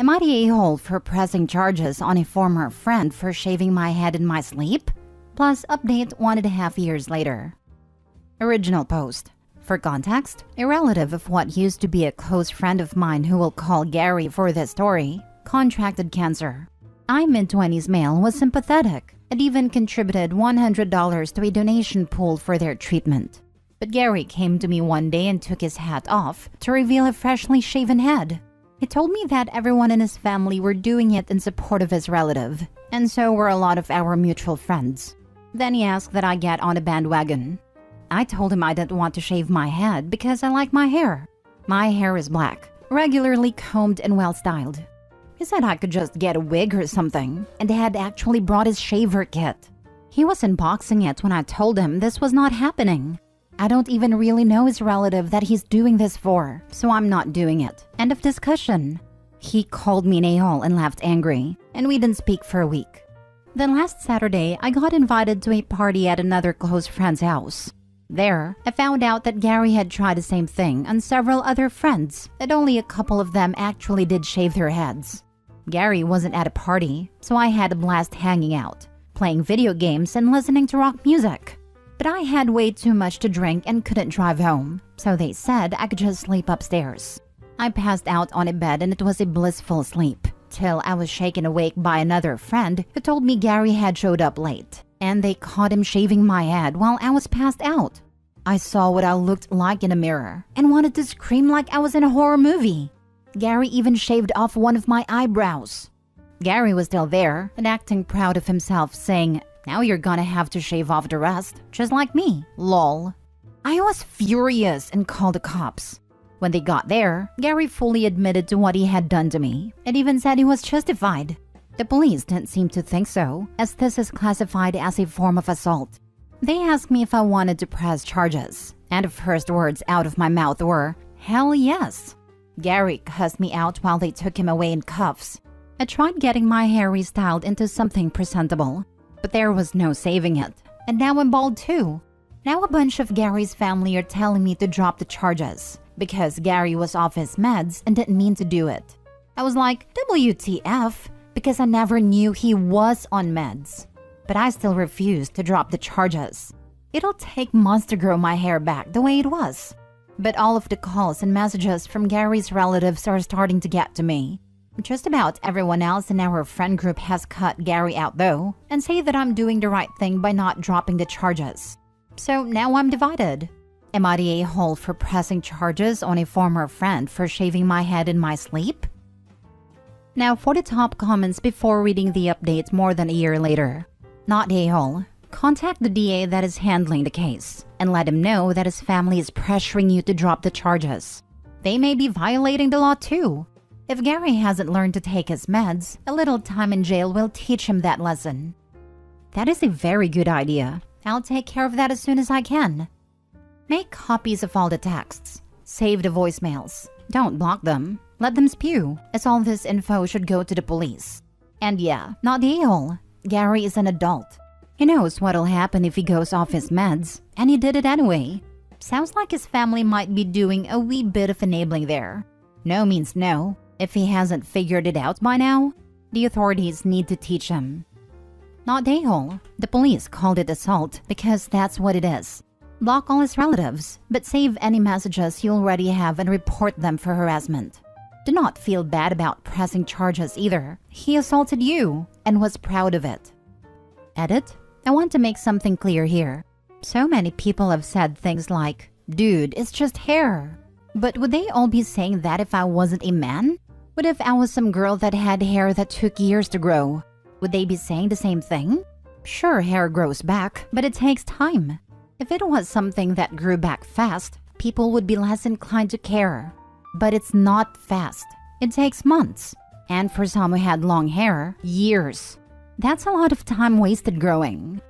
Am I the a-hole for pressing charges on a former friend for shaving my head in my sleep? Plus update 1.5 years later. Original post. For context, a relative of what used to be a close friend of mine who will call Gary for this story, contracted cancer. I, mid-20s male, was sympathetic and even contributed $100 to a donation pool for their treatment. But Gary came to me one day and took his hat off to reveal a freshly shaven head. He told me that everyone in his family were doing it in support of his relative, and so were a lot of our mutual friends. Then he asked that I get on a bandwagon. I told him I didn't want to shave my head because I like my hair. My hair is black, regularly combed and well-styled. He said I could just get a wig or something, and had actually brought his shaver kit. He was unboxing it when I told him this was not happening. I don't even really know his relative that he's doing this for, so I'm not doing it. End of discussion. He called me an a-hole and laughed angry, and we didn't speak for a week. Then last Saturday, I got invited to a party at another close friend's house. There, I found out that Gary had tried the same thing on several other friends, and only a couple of them actually did shave their heads. Gary wasn't at a party, so I had a blast hanging out, playing video games and listening to rock music. But I had way too much to drink and couldn't drive home, so they said I could just sleep upstairs. I passed out on a bed and it was a blissful sleep, till I was shaken awake by another friend who told me Gary had showed up late, and they caught him shaving my head while I was passed out. I saw what I looked like in a mirror and wanted to scream like I was in a horror movie. Gary even shaved off one of my eyebrows. Gary was still there and acting proud of himself, saying, "Now you're gonna have to shave off the rest, just like me, lol." I was furious and called the cops. When they got there, Gary fully admitted to what he had done to me and even said he was justified. The police didn't seem to think so, as this is classified as a form of assault. They asked me if I wanted to press charges, and the first words out of my mouth were, "Hell yes." Gary cussed me out while they took him away in cuffs. I tried getting my hair restyled into something presentable, but there was no saving it, and now I'm bald too. Now a bunch of Gary's family are telling me to drop the charges because Gary was off his meds and didn't mean to do it. I was like, WTF, because I never knew he was on meds. But I still refuse to drop the charges. It'll take months to grow my hair back the way it was. But all of the calls and messages from Gary's relatives are starting to get to me. Just about everyone else in our friend group has cut Gary out though, and say that I'm doing the right thing by not dropping the charges. So now I'm divided. Am I the a-hole for pressing charges on a former friend for shaving my head in my sleep? Now for the top comments before reading the update more than a year later. Not the a-hole. Contact the DA that is handling the case and let him know that his family is pressuring you to drop the charges. They may be violating the law too. If Gary hasn't learned to take his meds, a little time in jail will teach him that lesson. That is a very good idea. I'll take care of that as soon as I can. Make copies of all the texts. Save the voicemails. Don't block them. Let them spew, as all this info should go to the police. And yeah, not the a-hole. Gary is an adult. He knows what'll happen if he goes off his meds, and he did it anyway. Sounds like his family might be doing a wee bit of enabling there. No means no. If he hasn't figured it out by now, the authorities need to teach him. Not the a-hole. The police called it assault because that's what it is. Block all his relatives, but save any messages you already have and report them for harassment. Do not feel bad about pressing charges either. He assaulted you and was proud of it. Edit. I want to make something clear here. So many people have said things like, "Dude, it's just hair." But would they all be saying that if I wasn't a man? What if I was some girl that had hair that took years to grow? Would they be saying the same thing? Sure, hair grows back, but it takes time. If it was something that grew back fast, people would be less inclined to care. But it's not fast. It takes months. And for some who had long hair, years. That's a lot of time wasted growing.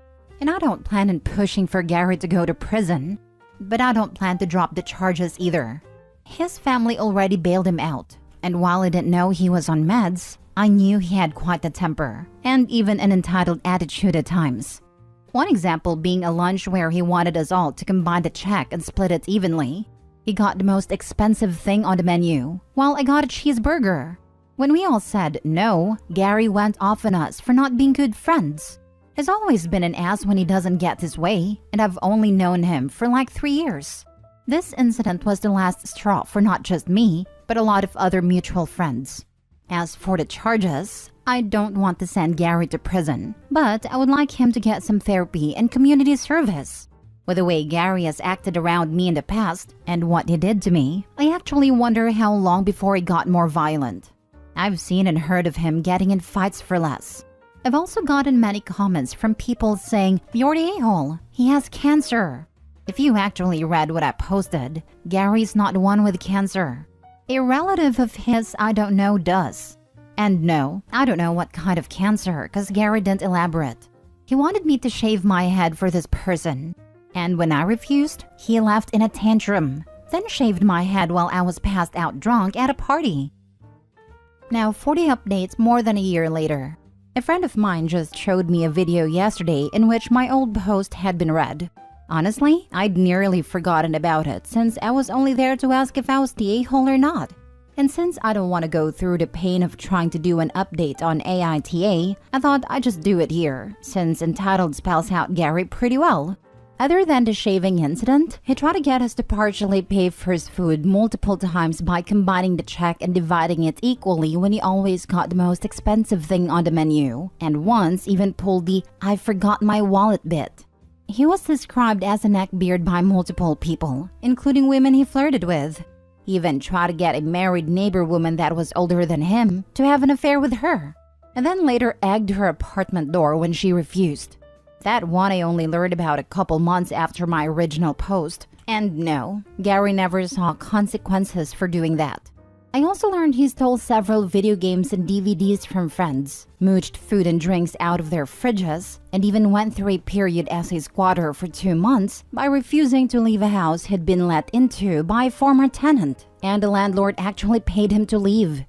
And I don't plan on pushing for Gary to go to prison. But I don't plan to drop the charges either. His family already bailed him out. And while I didn't know he was on meds, I knew he had quite the temper. And even an entitled attitude at times. One example being a lunch where he wanted us all to combine the check and split it evenly. He got the most expensive thing on the menu, while I got a cheeseburger. When we all said no, Gary went off on us for not being good friends. He's always been an ass when he doesn't get his way, and I've only known him for like 3 years. This incident was the last straw for not just me, but a lot of other mutual friends. As for the charges, I don't want to send Gary to prison, but I would like him to get some therapy and community service. With the way Gary has acted around me in the past and what he did to me, I actually wonder how long before he got more violent. I've seen and heard of him getting in fights for less. I've also gotten many comments from people saying, "You're the a-hole, he has cancer." If you actually read what I posted, Gary's not the one with cancer. A relative of his I don't know does. And no, I don't know what kind of cancer, because Gary didn't elaborate. He wanted me to shave my head for this person. And when I refused, he left in a tantrum, then shaved my head while I was passed out drunk at a party. Now 40 updates more than a year later. A friend of mine just showed me a video yesterday in which my old post had been read. Honestly, I'd nearly forgotten about it since I was only there to ask if I was the a-hole or not. And since I don't want to go through the pain of trying to do an update on AITA, I thought I'd just do it here, since Entitled spells out Gary pretty well. Other than the shaving incident, he tried to get us to partially pay for his food multiple times by combining the check and dividing it equally when he always got the most expensive thing on the menu, and once even pulled the "I forgot my wallet" bit. He was described as a neckbeard by multiple people, including women he flirted with. He even tried to get a married neighbor woman that was older than him to have an affair with her, and then later egged her apartment door when she refused. That one I only learned about a couple months after my original post, and no, Gary never saw consequences for doing that. I also learned he stole several video games and DVDs from friends, mooched food and drinks out of their fridges, and even went through a period as a squatter for 2 months by refusing to leave a house he'd been let into by a former tenant, and the landlord actually paid him to leave.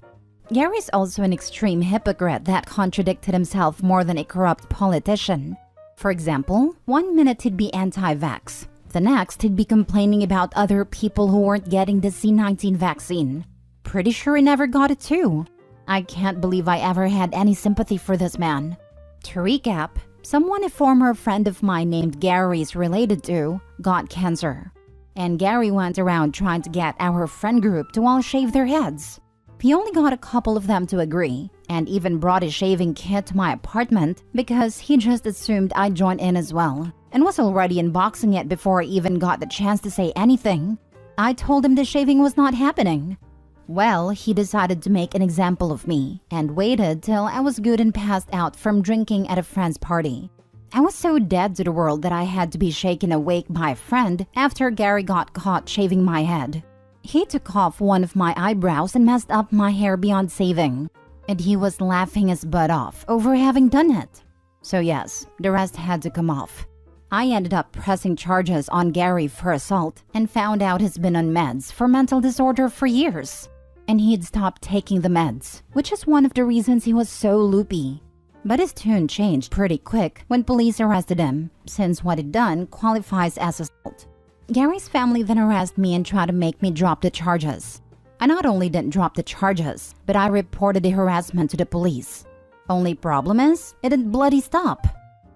Gary's also an extreme hypocrite that contradicted himself more than a corrupt politician. For example, 1 minute he'd be anti-vax, the next he'd be complaining about other people who weren't getting the C-19 vaccine. Pretty sure he never got it too. I can't believe I ever had any sympathy for this man. To recap, someone a former friend of mine named Gary is related to got cancer. And Gary went around trying to get our friend group to all shave their heads. He only got a couple of them to agree, and even brought a shaving kit to my apartment because he just assumed I'd join in as well, and was already unboxing it before I even got the chance to say anything. I told him the shaving was not happening. Well, he decided to make an example of me and waited till I was good and passed out from drinking at a friend's party. I was so dead to the world that I had to be shaken awake by a friend after Gary got caught shaving my head. He took off one of my eyebrows and messed up my hair beyond saving, and he was laughing his butt off over having done it. So yes, the rest had to come off. I ended up pressing charges on Gary for assault and found out he's been on meds for mental disorder for years. And he'd stopped taking the meds, which is one of the reasons he was so loopy. But his tune changed pretty quick when police arrested him, since what he'd done qualifies as assault. Gary's family then arrested me and tried to make me drop the charges. I not only didn't drop the charges, but I reported the harassment to the police. Only problem is, it didn't bloody stop.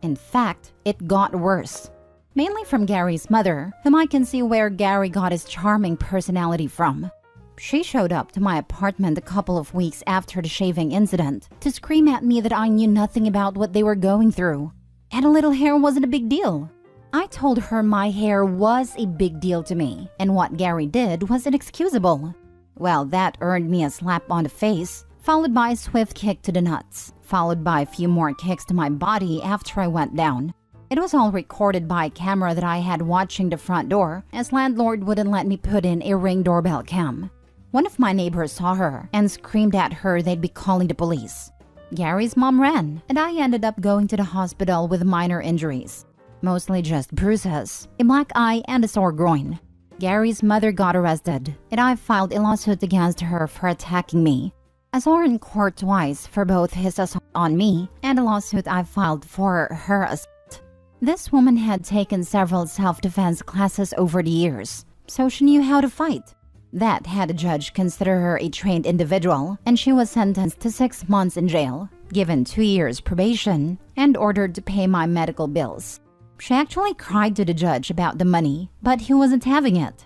In fact, it got worse. Mainly from Gary's mother, whom I can see where Gary got his charming personality from. She showed up to my apartment a couple of weeks after the shaving incident to scream at me that I knew nothing about what they were going through, and a little hair wasn't a big deal. I told her my hair was a big deal to me, and what Gary did was inexcusable. Well, that earned me a slap on the face, followed by a swift kick to the nuts, followed by a few more kicks to my body after I went down. It was all recorded by a camera that I had watching the front door, as landlord wouldn't let me put in a Ring doorbell cam. One of my neighbors saw her and screamed at her they'd be calling the police. Gary's mom ran, and I ended up going to the hospital with minor injuries. Mostly just bruises, a black eye, and a sore groin. Gary's mother got arrested, and I filed a lawsuit against her for attacking me. I saw her in court twice for both his assault on me and a lawsuit I filed for her assault. This woman had taken several self-defense classes over the years, so she knew how to fight. That had a judge consider her a trained individual, and she was sentenced to 6 months in jail, given 2 years probation, and ordered to pay my medical bills. She actually cried to the judge about the money, but he wasn't having it.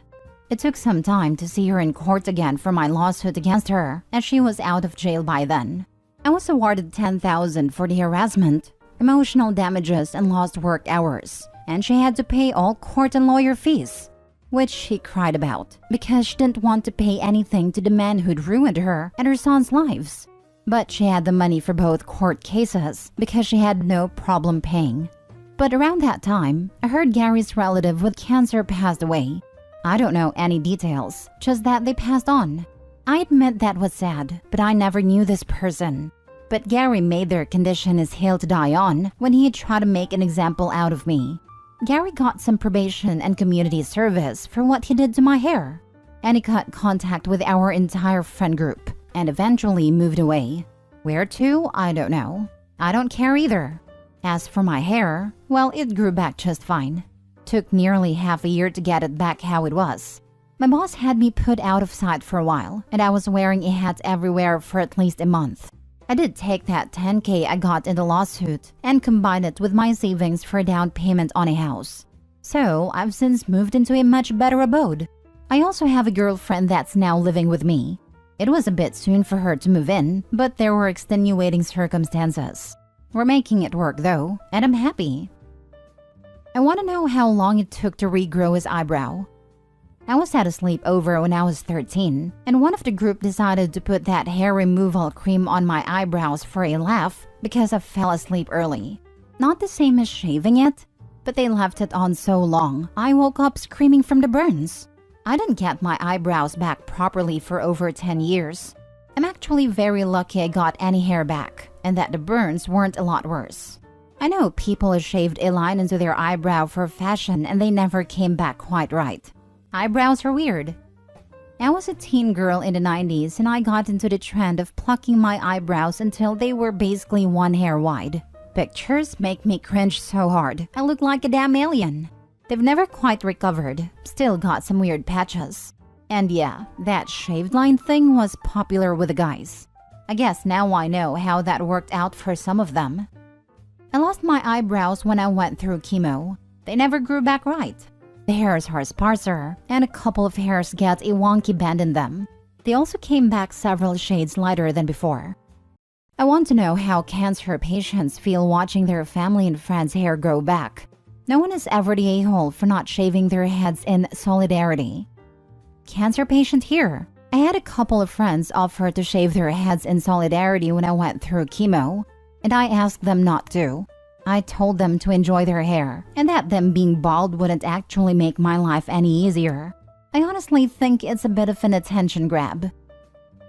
It took some time to see her in court again for my lawsuit against her, as she was out of jail by then. I was awarded $10,000 for the harassment, emotional damages, and lost work hours, and she had to pay all court and lawyer fees, which she cried about because she didn't want to pay anything to the man who'd ruined her and her son's lives. But she had the money for both court cases because she had no problem paying. But around that time, I heard Gary's relative with cancer passed away. I don't know any details, just that they passed on. I admit that was sad, but I never knew this person. But Gary made their condition his hill to die on when he tried to make an example out of me. Gary got some probation and community service for what he did to my hair, and he cut contact with our entire friend group and eventually moved away. Where to? I don't know. I don't care either. As for my hair, well, it grew back just fine. Took nearly half a year to get it back how it was. My boss had me put out of sight for a while, and I was wearing a hat everywhere for at least a month. I did take that $10K I got in the lawsuit and combine it with my savings for a down payment on a house. So I've since moved into a much better abode. I also have a girlfriend that's now living with me. It was a bit soon for her to move in, but there were extenuating circumstances. We're making it work though, and I'm happy. I want to know how long it took to regrow his eyebrow. I was at a sleepover when I was 13, and one of the group decided to put that hair removal cream on my eyebrows for a laugh because I fell asleep early. Not the same as shaving it, but they left it on so long, I woke up screaming from the burns. I didn't get my eyebrows back properly for over 10 years. I'm actually very lucky I got any hair back, and that the burns weren't a lot worse. I know people have shaved a line into their eyebrow for fashion and they never came back quite right. Eyebrows are weird. I was a teen girl in the 90s and I got into the trend of plucking my eyebrows until they were basically one hair wide. Pictures make me cringe so hard, I look like a damn alien. They've never quite recovered, still got some weird patches. And yeah, that shaved line thing was popular with the guys. I guess now I know how that worked out for some of them. I lost my eyebrows when I went through chemo. They never grew back right. The hairs are sparser, and a couple of hairs get a wonky bend in them. They also came back several shades lighter than before. I want to know how cancer patients feel watching their family and friends' hair grow back. No one is ever the a-hole for not shaving their heads in solidarity. Cancer patient here. I had a couple of friends offer to shave their heads in solidarity when I went through chemo, and I asked them not to. I told them to enjoy their hair, and that them being bald wouldn't actually make my life any easier. I honestly think it's a bit of an attention grab.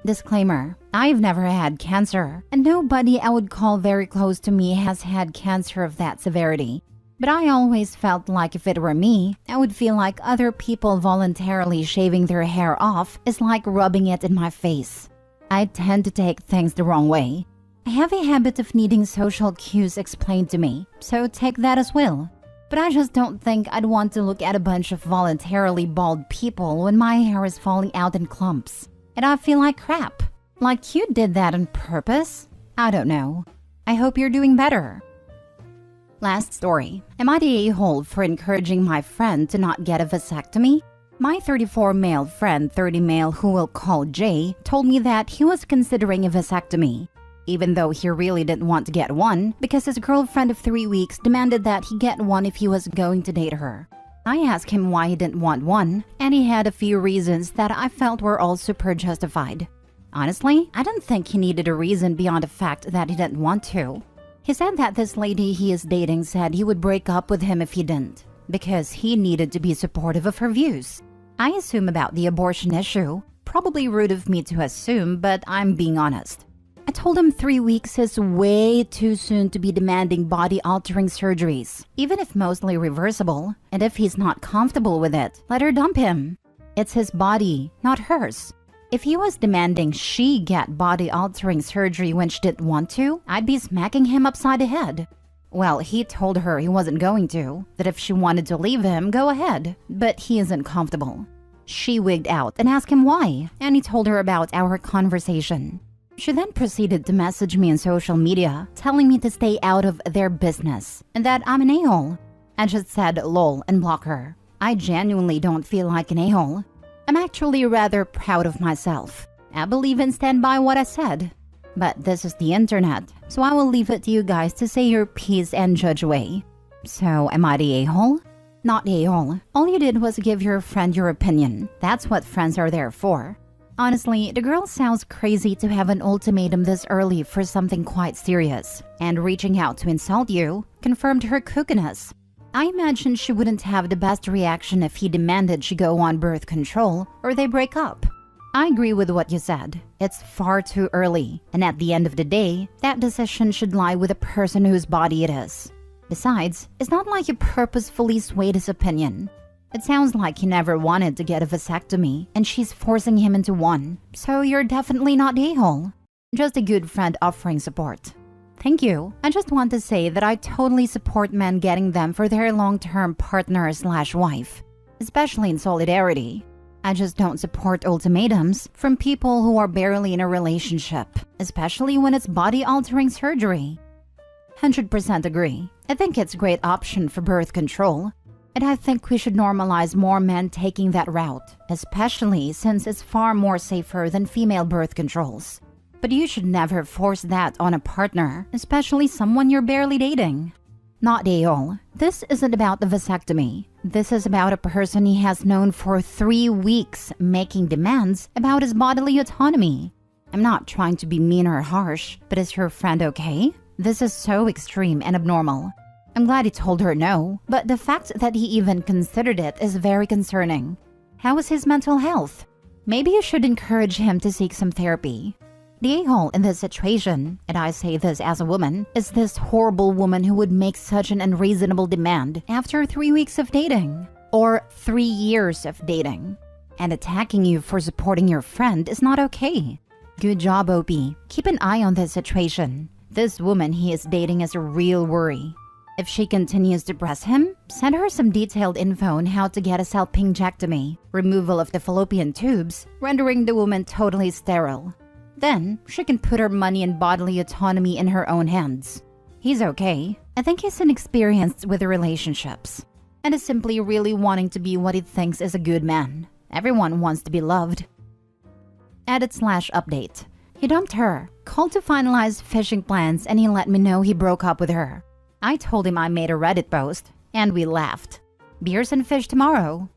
Disclaimer, I've never had cancer, and nobody I would call very close to me has had cancer of that severity. But I always felt like if it were me, I would feel like other people voluntarily shaving their hair off is like rubbing it in my face. I tend to take things the wrong way. I have a habit of needing social cues explained to me, so take that as will. But I just don't think I'd want to look at a bunch of voluntarily bald people when my hair is falling out in clumps. And I feel like crap. Like you did that on purpose? I don't know. I hope you're doing better. Last story. Am I the a-hole for encouraging my friend to not get a vasectomy? My 34 male friend, 30 male who we'll call Jay, told me that he was considering a vasectomy, even though he really didn't want to get one because his girlfriend of 3 weeks demanded that he get one if he was going to date her. I asked him why he didn't want one, and he had a few reasons that I felt were all super justified. Honestly, I didn't think he needed a reason beyond the fact that he didn't want to. He said that this lady he is dating said he would break up with him if he didn't, because he needed to be supportive of her views. I assume about the abortion issue. Probably rude of me to assume, but I'm being honest. I told him 3 weeks is way too soon to be demanding body-altering surgeries, even if mostly reversible, and if he's not comfortable with it, let her dump him. It's his body, not hers. If he was demanding she get body-altering surgery when she didn't want to, I'd be smacking him upside the head. Well, he told her he wasn't going to, that if she wanted to leave him, go ahead, but he isn't comfortable. She wigged out and asked him why, and he told her about our conversation. She then proceeded to message me on social media, telling me to stay out of their business and that I'm an a-hole. I just said lol and block her. I genuinely don't feel like an a-hole. I'm actually rather proud of myself. I believe and stand by what I said. But this is the internet, so I will leave it to you guys to say your piece and judge away. So, am I the a-hole? Not the a-hole. All you did was give your friend your opinion. That's what friends are there for. Honestly, the girl sounds crazy to have an ultimatum this early for something quite serious. And reaching out to insult you confirmed her kookiness. I imagine she wouldn't have the best reaction if he demanded she go on birth control or they break up. I agree with what you said. It's far too early, and at the end of the day, that decision should lie with the person whose body it is. Besides, it's not like you purposefully swayed his opinion. It sounds like he never wanted to get a vasectomy, and she's forcing him into one. So you're definitely not the a-hole. Just a good friend offering support. Thank you. I just want to say that I totally support men getting them for their long-term partner/wife, especially in solidarity. I just don't support ultimatums from people who are barely in a relationship, especially when it's body-altering surgery. 100% agree. I think it's a great option for birth control. And I think we should normalize more men taking that route, especially since it's far more safer than female birth controls. But you should never force that on a partner, especially someone you're barely dating. Not a-hole. This isn't about the vasectomy. This is about a person he has known for 3 weeks making demands about his bodily autonomy. I'm not trying to be mean or harsh, but is your friend okay? This is so extreme and abnormal. I'm glad he told her no, but the fact that he even considered it is very concerning. How is his mental health? Maybe you should encourage him to seek some therapy. The a-hole in this situation, and I say this as a woman, is this horrible woman who would make such an unreasonable demand after 3 weeks of dating, or 3 years of dating. And attacking you for supporting your friend is not okay. Good job, OP. Keep an eye on this situation. This woman he is dating is a real worry. If she continues to press him, send her some detailed info on how to get a salpingectomy, removal of the fallopian tubes, rendering the woman totally sterile. Then, she can put her money and bodily autonomy in her own hands. He's okay. I think he's inexperienced with relationships, and is simply really wanting to be what he thinks is a good man. Everyone wants to be loved. Edit/update. He dumped her, called to finalize fishing plans, and he let me know he broke up with her. I told him I made a Reddit post, and we laughed. Beers and fish tomorrow.